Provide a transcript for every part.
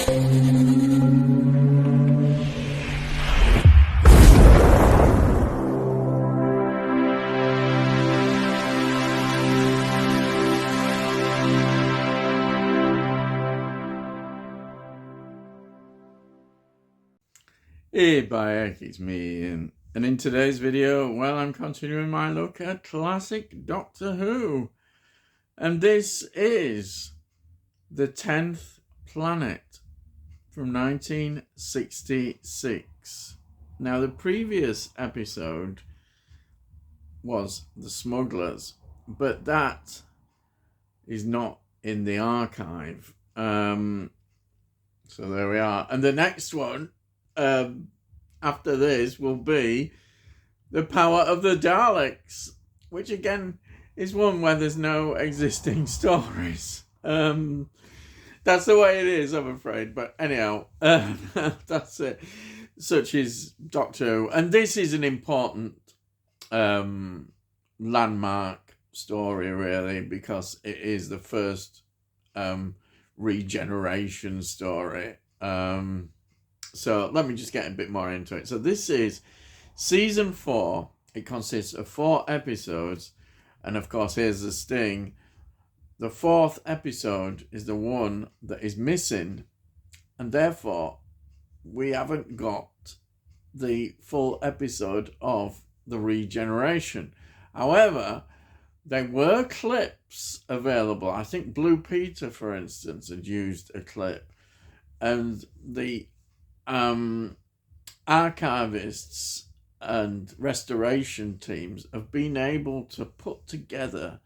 Hey Bayek, it's me Ian. And in today's video, well, I'm continuing my look at classic Doctor Who. And this is The 10th Planet from 1966. Now, the previous episode was The Smugglers, but that is not in the archive. So there we are. And the next one, after this, will be The Power of the Daleks, which again is one where there's no existing stories. That's the way it is, I'm afraid. But anyhow, that's it. Such is Doctor Who. And this is an important landmark story, really, because it is the first regeneration story. So let me just get a bit more into it. So this is season 4. It consists of 4 episodes. And of course, here's the sting. The 4th episode is the one that is missing. And therefore, we haven't got the full episode of the regeneration. However, there were clips available. I think Blue Peter, for instance, had used a clip. And the archivists and restoration teams have been able to put together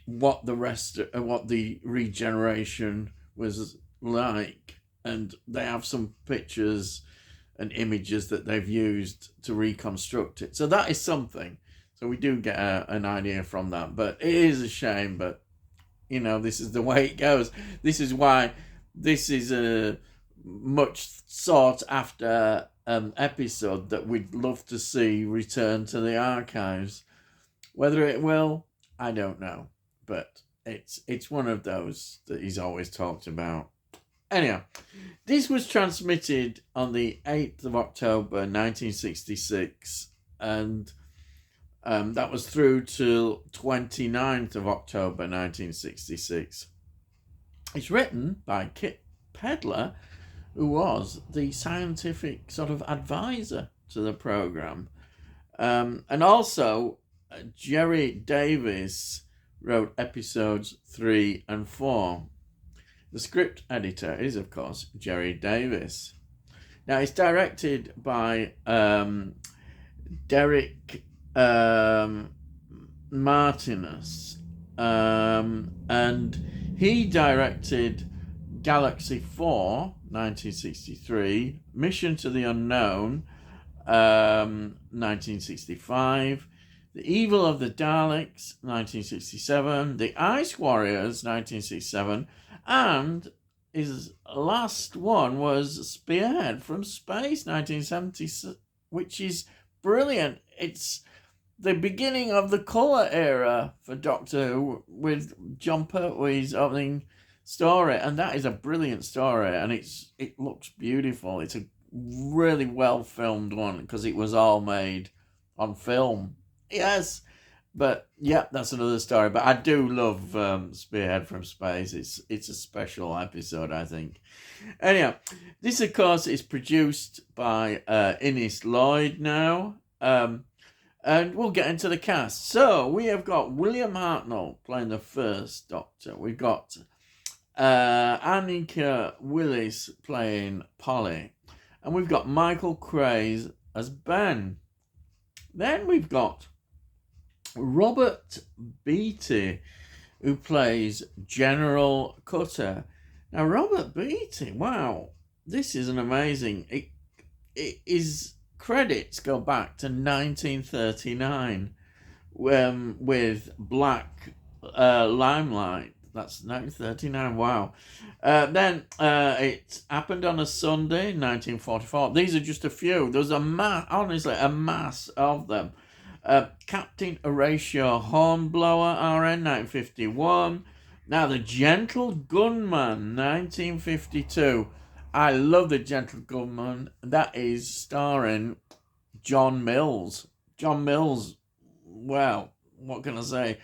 what the regeneration was like, and they have some pictures and images that they've used to reconstruct it. So that is something. So we do get an idea from that, but it is a shame. But you know, this is the way it goes. This is why this is a much sought after episode that we'd love to see return to the archives. Whether it will, I don't know, but it's one of those that he's always talked about. Anyhow, this was transmitted on the 8th of October 1966, and that was through till 29th of October 1966. It's written by Kit Pedler, who was the scientific sort of advisor to the programme. And also, Jerry Davis wrote episodes 3 and 4. The script editor is, of course, Jerry Davis. Now, it's directed by Derek Martinus. And he directed Galaxy 4, 1963, Mission to the Unknown, 1965, The Evil of the Daleks, 1967, The Ice Warriors, 1967, and his last one was Spearhead from Space, 1970, which is brilliant. It's the beginning of the colour era for Doctor Who with John Pertwee's opening story, and that is a brilliant story, and it looks beautiful. It's a really well filmed one because it was all made on film. Yes, but yeah, that's another story. But I do love Spearhead from Space. It's a special episode, I think. Anyhow, this of course is produced by Innes Lloyd now, and we'll get into the cast. So we have got William Hartnell playing the first Doctor. We've got Annika Willis playing Polly, and we've got Michael Craze as Ben. Then we've got Robert Beatty, who plays General Cutter. Now, Robert Beatty, wow, this is an amazing. His credits go back to 1939, with Black Limelight. That's 1939. Wow. Then it happened on a Sunday, 1944. These are just a few. There's a mass of them. Captain Horatio Hornblower, RN, 1951. Now, The Gentle Gunman, 1952. I love The Gentle Gunman. That is starring John Mills. John Mills, well, what can I say?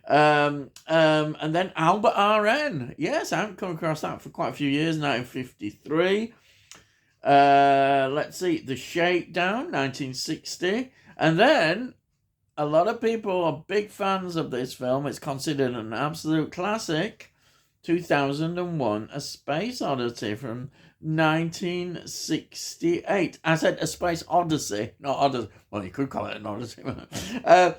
And then Albert R.N. Yes, I haven't come across that for quite a few years, 1953. Let's see, The Shakedown, 1960. And then a lot of people are big fans of this film. It's considered an absolute classic. 2001, A Space Odyssey from 1968. I said A Space Odyssey, not Odyssey. Well, you could call it an Odyssey. A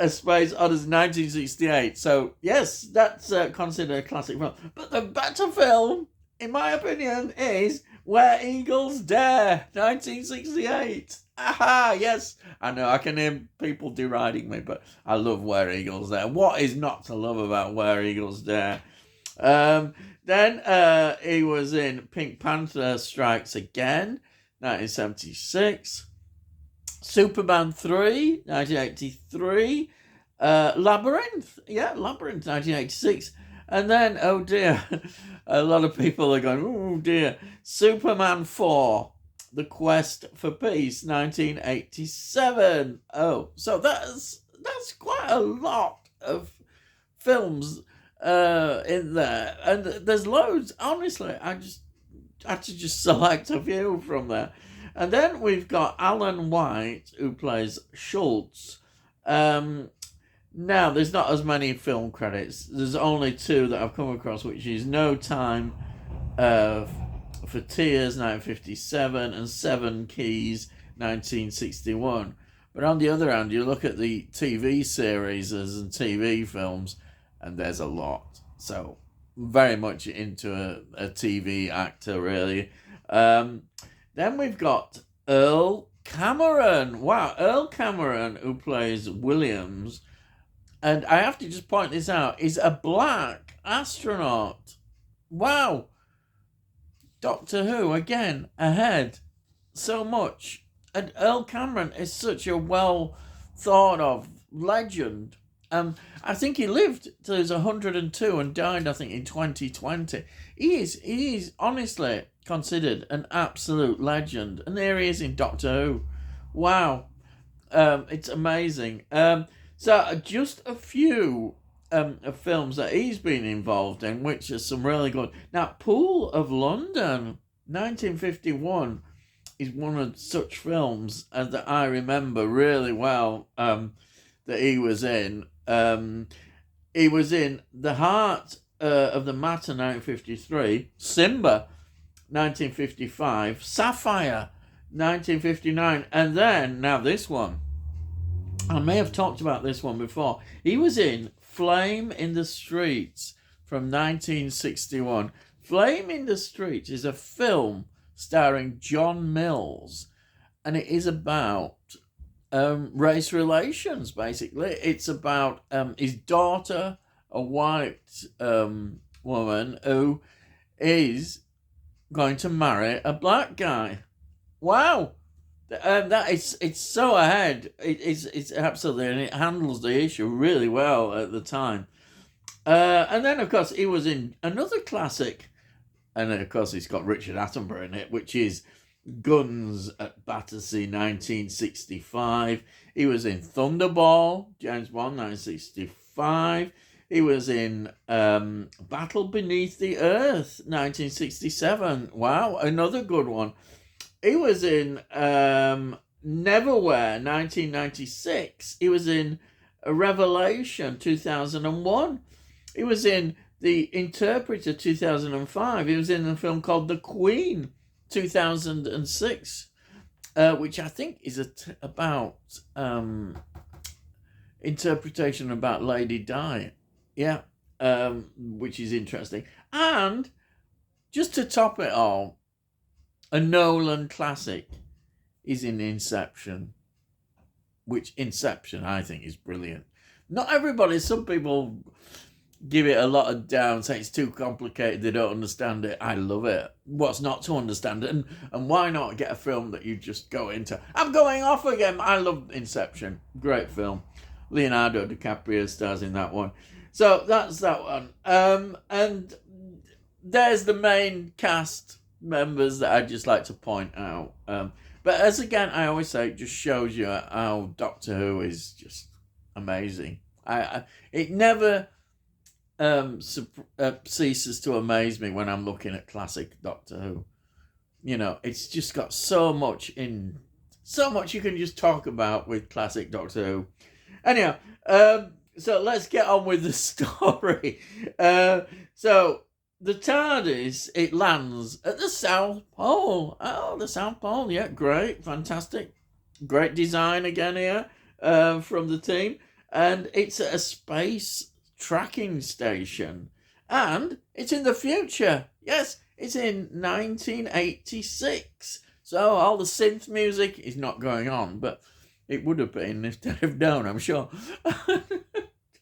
Space Odyssey, 1968. So, yes, that's considered a classic film. But the better film, in my opinion, is Where Eagles Dare, 1968. Aha, yes. I know, I can hear people deriding me, but I love Where Eagles Dare. What is not to love about Where Eagles Dare? Then he was in Pink Panther Strikes Again, 1976. Superman 3, 1983. Labyrinth, 1986. And then, oh dear, a lot of people are going, oh dear, Superman 4, The Quest for Peace, 1987. Oh, so that's quite a lot of films in there, and there's loads. Honestly, I just had to just select a few from there. And then we've got Alan White, who plays Schultz. Now, there's not as many film credits. There's only two that I've come across, which is No Time for Tears, 1957, and Seven Keys, 1961. But on the other hand, you look at the TV series and TV films, and there's a lot. So, very much into a TV actor, really. Then we've got Earl Cameron. Wow, Earl Cameron, who plays Williams. And I have to just point this out, is a black astronaut. Wow. Doctor Who, again, ahead. So much. And Earl Cameron is such a well thought of legend. I think he lived till he was 102 and died, I think, in 2020. He is honestly considered an absolute legend. And there he is in Doctor Who. Wow. It's amazing. So just a few of films that he's been involved in, which are some really good. Now, Pool of London, 1951, is one of such films that I remember really well that he was in. He was in The Heart of the Matter, 1953, Simba, 1955, Sapphire, 1959, and then, now this one, I may have talked about this one before. He was in Flame in the Streets from 1961. Flame in the Streets is a film starring John Mills, and it is about race relations, basically. It's about his daughter, a white woman, who is going to marry a black guy. Wow! It's so ahead. It's absolutely, and it handles the issue really well at the time. And then, of course, he was in another classic, and of course, it's got Richard Attenborough in it, which is Guns at Battersea, 1965. He was in Thunderball, James Bond, 1965. He was in Battle Beneath the Earth, 1967. Wow, another good one. He was in Neverwhere, 1996. He was in Revelation, 2001. He was in The Interpreter, 2005. He was in a film called The Queen, 2006, which I think is about interpretation about Lady Di. Yeah, which is interesting. And just to top it all, a Nolan classic is in Inception, which Inception I think is brilliant. Not everybody, some people give it a lot of down, say it's too complicated, they don't understand it. I love it. What's not to understand it? And why not get a film that you just go into? I'm going off again. I love Inception. Great film. Leonardo DiCaprio stars in that one. So that's that one. And there's the main cast members that I'd just like to point out. But as again, I always say, it just shows you how Doctor Who is just amazing. It never ceases to amaze me when I'm looking at classic Doctor Who. You know, it's just got so much you can just talk about with classic Doctor Who. Anyhow, so let's get on with the story. So the TARDIS, it lands at the South Pole. Oh, the South Pole, yeah, great, fantastic. Great design again here from the team. And it's at a space tracking station. And it's in the future. Yes, it's in 1986. So all the synth music is not going on, but it would have been if they'd have known, I'm sure.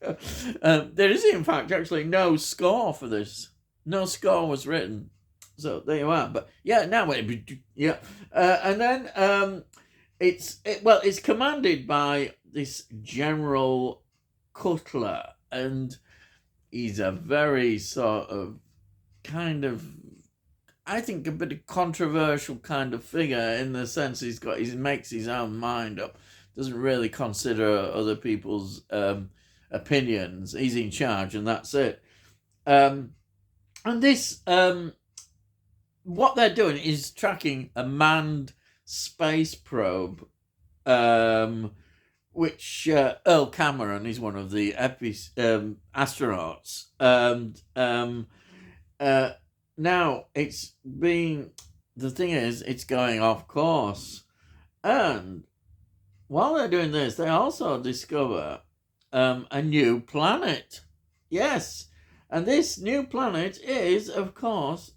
There is, in fact, actually no score for this. No score was written. So there you are. But yeah, now yeah. And then it's commanded by this General Cutler, and he's a very sort of I think a bit of controversial kind of figure, in the sense he makes his own mind up, doesn't really consider other people's opinions. He's in charge, and that's it. And this, what they're doing is tracking a manned space probe, which Earl Cameron is one of the astronauts. And now the thing is, it's going off course. And while they're doing this, they also discover a new planet. Yes. And this new planet is, of course,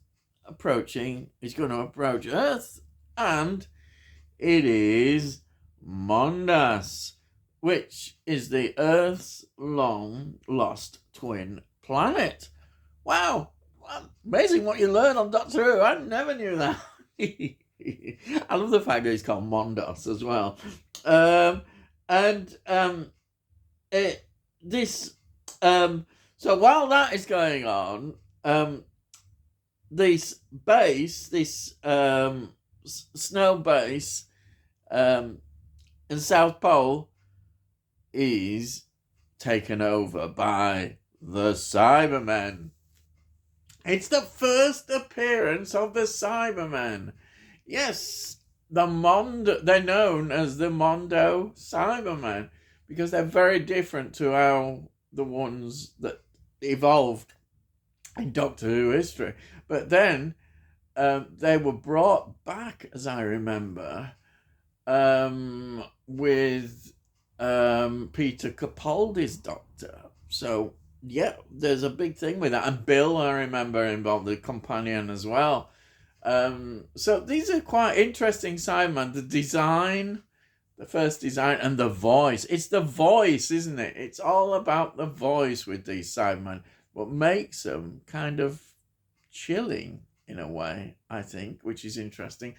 it's going to approach Earth. And it is Mondas, which is the Earth's long lost twin planet. Wow. Amazing what you learn on Doctor Who. I never knew that. I love the fact that it's called Mondas as well. So while that is going on, this snow base in South Pole is taken over by the Cybermen. It's the first appearance of the Cybermen. Yes, they're known as the Mondo Cybermen, because they're very different to how the ones that evolved in Doctor Who history. But then they were brought back, as I remember, with Peter Capaldi's Doctor. So yeah, there's a big thing with that. And Bill, I remember, involved, the companion as well. So these are quite interesting Cybermen. The design, the first design, and the voice. It's the voice, isn't it? It's all about the voice with these Cybermen. What makes them kind of chilling in a way, I think, which is interesting.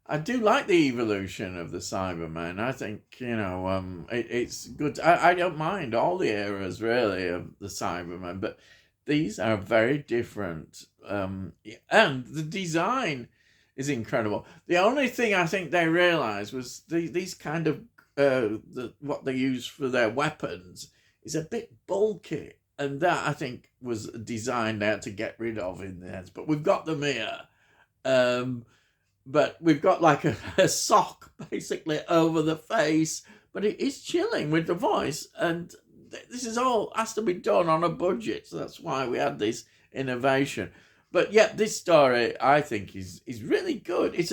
I do like the evolution of the Cybermen. I think, it's good. I don't mind all the eras, really, of the Cybermen, but these are very different. And the design is incredible. The only thing I think they realised was these kind of, what they use for their weapons is a bit bulky. And that, I think, was designed out to get rid of in the heads. But we've got them here. But we've got like a sock basically over the face, but it is chilling with the voice. And this is all has to be done on a budget. So that's why we had this innovation. But yeah, this story I think is really good. It's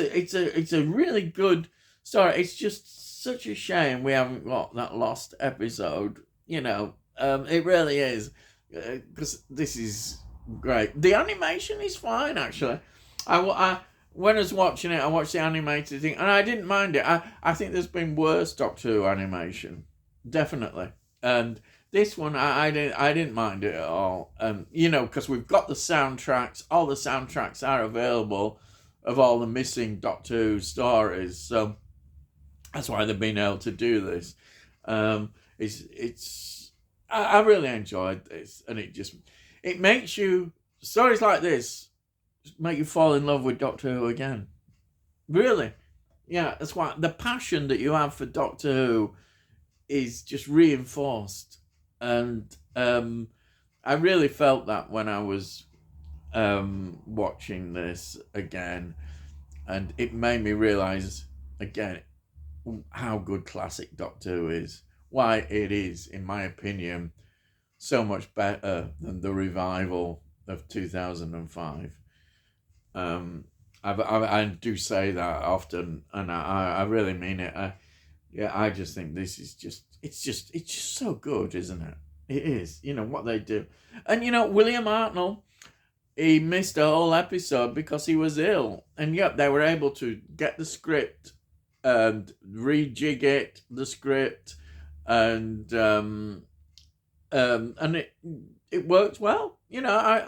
a really good story. It's just such a shame we haven't got that lost episode. It really is, because this is great. The animation is fine, actually. When I was watching it, I watched the animated thing, and I didn't mind it. I think there's been worse Doctor Who animation, definitely. And this one, I didn't mind it at all. Because we've got the soundtracks. All the soundtracks are available of all the missing Doctor Who stories. So that's why they've been able to do this. I really enjoyed this, and it makes you, stories like this make you fall in love with Doctor Who again. Really. Yeah, that's why the passion that you have for Doctor Who is just reinforced. And I really felt that when I was watching this again. And it made me realise, again, how good classic Doctor Who is. Why it is, in my opinion, so much better than the revival of 2005. I do say that often, and I really mean it. I just think this is it's just so good, isn't it? It is. What they do. And William Hartnell, he missed a whole episode because he was ill. And yet they were able to get the script and rejig the script, and it worked well. I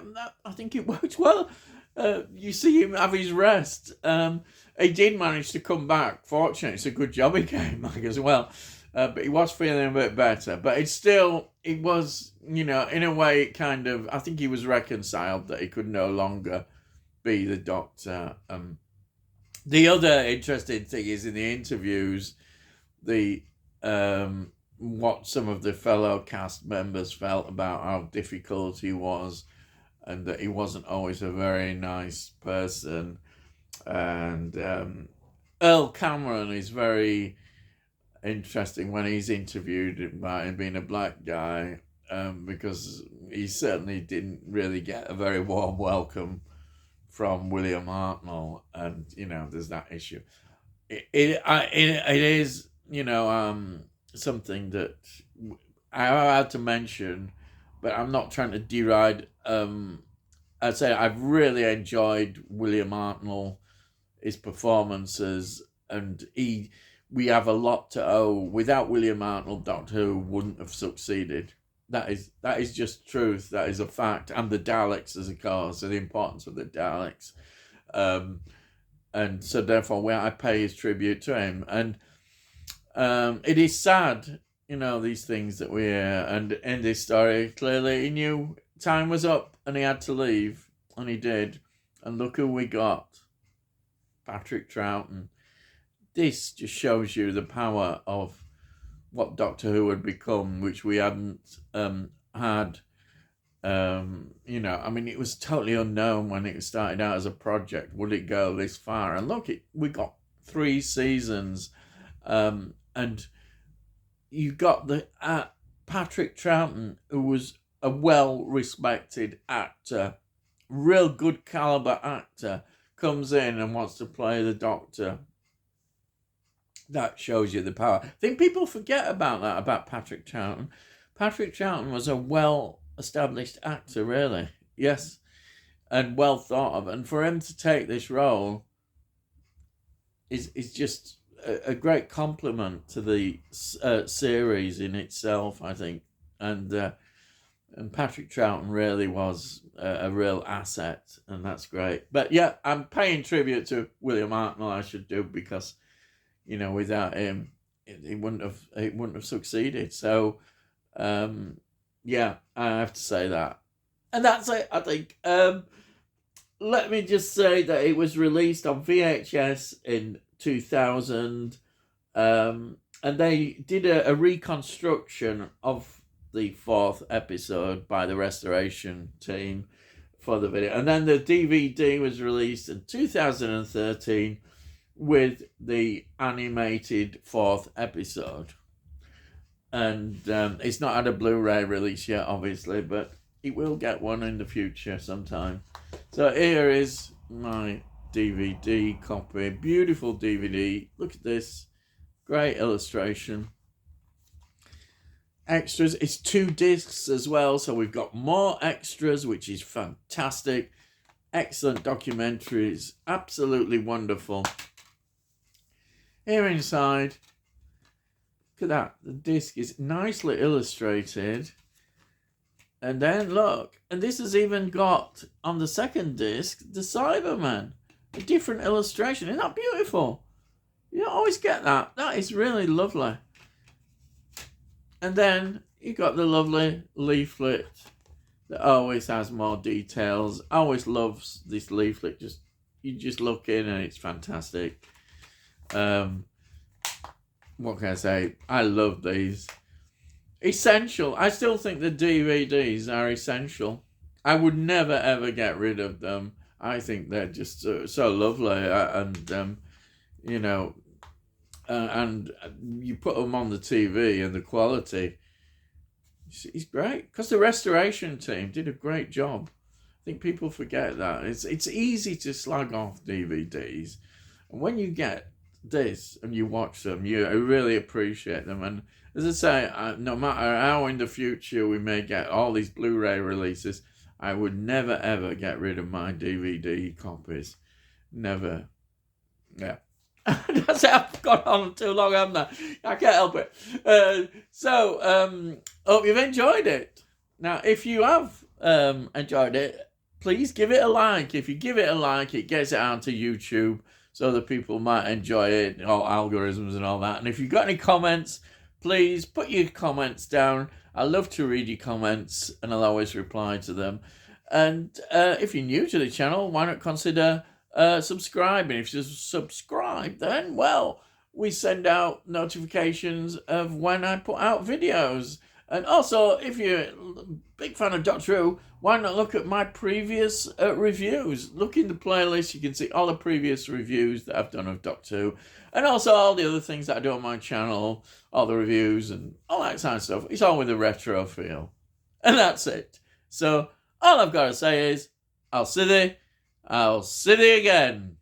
think it worked well. You see him have his rest. He did manage to come back. Fortunately, it's a good job he came back as well. But he was feeling a bit better. But it was, in a way, kind of, I think he was reconciled that he could no longer be the Doctor. The other interesting thing is in the interviews, what some of the fellow cast members felt about how difficult he was, and that he wasn't always a very nice person. And Earl Cameron is very interesting when he's interviewed about him being a black guy, because he certainly didn't really get a very warm welcome from William Hartnell, and there's that issue. It is something that I had to mention, but I'm not trying to deride. I'd say I've really enjoyed William Hartnell, his performances, and we have a lot to owe. Without William Hartnell, Doctor Who wouldn't have succeeded. That is just truth. That is a fact. And the Daleks, as a cause, the importance of the Daleks. And so therefore, I pay his tribute to him. And it is sad, these things that we hear. And in this story, clearly he knew time was up and he had to leave. And he did. And look who we got. Patrick Troughton. This just shows you the power of what Doctor Who had become, which we hadn't had. It was totally unknown when it started out as a project. Would it go this far? And look, we got 3 seasons. And you got the Patrick Troughton, who was a well-respected actor, real good caliber actor, comes in and wants to play the Doctor. That shows you the power. I think people forget about that, about Patrick Troughton. Patrick Troughton was a well-established actor, really. Yes. And well thought of. And for him to take this role is just a great compliment to the series in itself, I think. And Patrick Troughton really was a real asset, and that's great. But yeah, I'm paying tribute to William Hartnell, I should do, because without him, it wouldn't have succeeded. So, I have to say that. And that's it, I think. Let me just say that it was released on VHS in 2000, and they did a reconstruction of the 4th episode by the restoration team for the video. And then the DVD was released in 2013 with the animated 4th episode. And it's not had a Blu-ray release yet, obviously, but it will get one in the future sometime. So here is my DVD copy. Beautiful DVD. Look at this. Great illustration. Extras. It's 2 discs as well, so we've got more extras, which is fantastic. Excellent documentaries. Absolutely wonderful. Here inside, look at that. The disc is nicely illustrated. And then look, and this has even got, on the second disc, the Cyberman. A different illustration. Isn't that beautiful? You don't always get that. That is really lovely. And then you got the lovely leaflet that always has more details. I always loves this leaflet. You just look in and it's fantastic. What can I say? I love these. Essential. I still think the DVDs are essential. I would never ever get rid of them. I think they're just so lovely, and you know, and you put them on the TV and the quality is great, because the restoration team did a great job. I think people forget that. It's easy to slag off DVDs, and when you get this and you watch them, you really appreciate them. And as I say, no matter how in the future we may get all these Blu-ray releases, I would never ever get rid of my DVD copies. Never. Yeah. That's it. I've gone on too long, haven't I can't help it. Hope you've enjoyed it. Now, if you have enjoyed it, please give it a like. If you give it a like, it gets it onto YouTube so that people might enjoy it, all algorithms and all that. And if you've got any comments, please put your comments down. I love to read your comments, and I'll always reply to them. And if you're new to the channel, why not consider subscribing? If you subscribe, then, well, we send out notifications of when I put out videos. And also, if you're a big fan of Doctor Who, why not look at my previous reviews? Look in the playlist, you can see all the previous reviews that I've done of Doctor Who. And also all the other things that I do on my channel, all the reviews and all that kind of stuff. It's all with a retro feel. And that's it. So all I've got to say is, I'll see thee again.